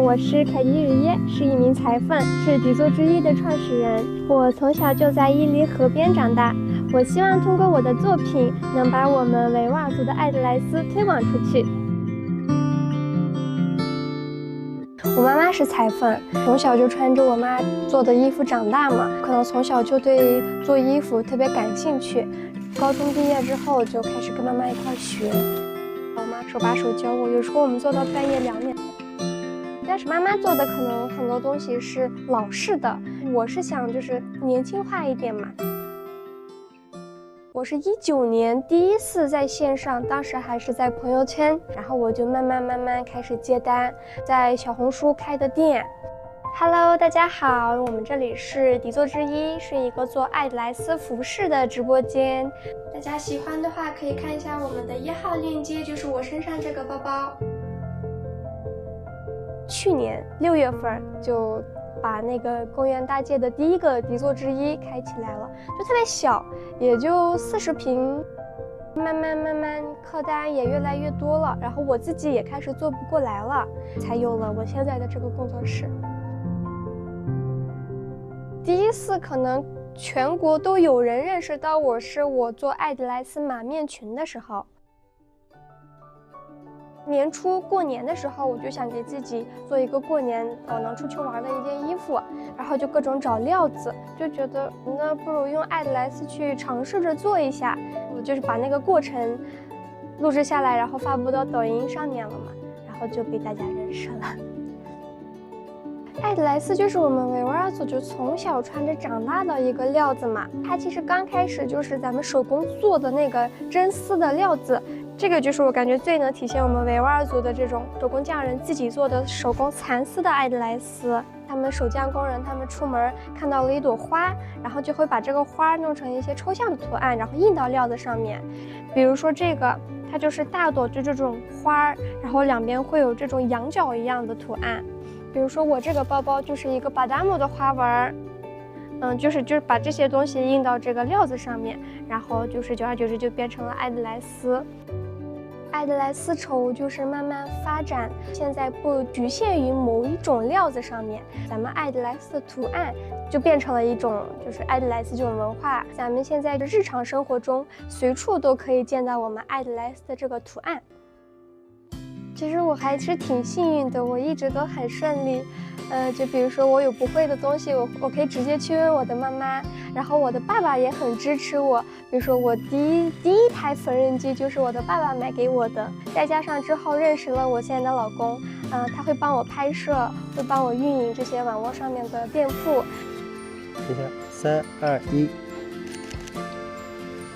我是凯迪雨耶，是一名裁缝，是底座之一的创始人。我从小就在伊犁河边长大，我希望通过我的作品，能把我们维吾尔族的爱德莱斯推广出去。我妈妈是裁缝，从小就穿着我妈做的衣服长大嘛，可能从小就对做衣服特别感兴趣。高中毕业之后就开始跟妈妈一块学，我妈手把手教我，有时候我们做到半夜2点。但是妈妈做的可能很多东西是老式的，我是想就是年轻化一点嘛。我是19年第一次在线上，当时还是在朋友圈，然后我就慢慢开始接单，在小红书开的店。Hello， 大家好，我们这里是底座之一，是一个做爱德莱斯服饰的直播间。大家喜欢的话，可以看一下我们的1号链接，就是我身上这个包包。去年6月份就把那个公园大街的第一个底座之一开起来了，就特别小，也就40平。慢慢客单也越来越多了，然后我自己也开始做不过来了，才有了我现在的这个工作室。第一次可能全国都有人认识到我，是我做爱德莱斯马面裙的时候。年初过年的时候，我就想给自己做一个过年能出去玩的一件衣服，然后就各种找料子，就觉得那不如用爱德莱斯去尝试着做一下。我就是把那个过程录制下来，然后发布到抖音上面了嘛，然后就被大家认识了。爱德莱斯就是我们维吾尔族就从小穿着长大的一个料子嘛，它其实刚开始就是咱们手工做的那个真丝的料子，这个就是我感觉最能体现我们维吾尔族的这种手工匠人自己做的手工蚕丝的爱德莱斯。他们手匠工人他们出门看到了一朵花，然后就会把这个花弄成一些抽象的图案，然后印到料子上面。比如说这个它就是大朵就这种花，然后两边会有这种羊角一样的图案。比如说我这个包包就是一个巴达姆的花纹，就是把这些东西印到这个料子上面，然后就是久而久之就变成了爱德莱斯。爱德莱丝绸就是慢慢发展，现在不局限于某一种料子上面，咱们爱德莱丝的图案就变成了一种就是爱德莱丝这种文化，咱们现在的日常生活中随处都可以见到我们爱德莱丝的这个图案。其实我还是挺幸运的，我一直都很顺利。就比如说我有不会的东西，我可以直接去问我的妈妈，然后我的爸爸也很支持我。比如说我第一台缝纫机就是我的爸爸买给我的，再加上之后认识了我现在的老公，他会帮我拍摄，会帮我运营这些网络上面的店铺。等一下，3、2、1，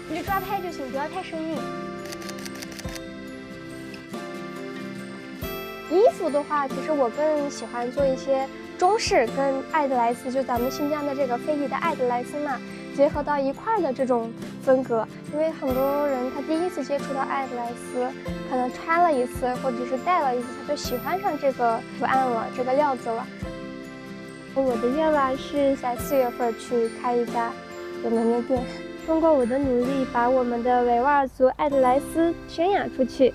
你就抓拍就行，不要太生硬。衣服的话，其实我更喜欢做一些中式跟爱德莱斯，就咱们新疆的这个非遗的爱德莱斯嘛，结合到一块的这种风格。因为很多人他第一次接触到爱德莱斯，可能穿了一次或者是戴了一次，他就喜欢上这个图案了，这个料子了。我的愿望是在4月份去开一家有门面店，通过我的努力，把我们的维吾尔族爱德莱斯宣扬出去。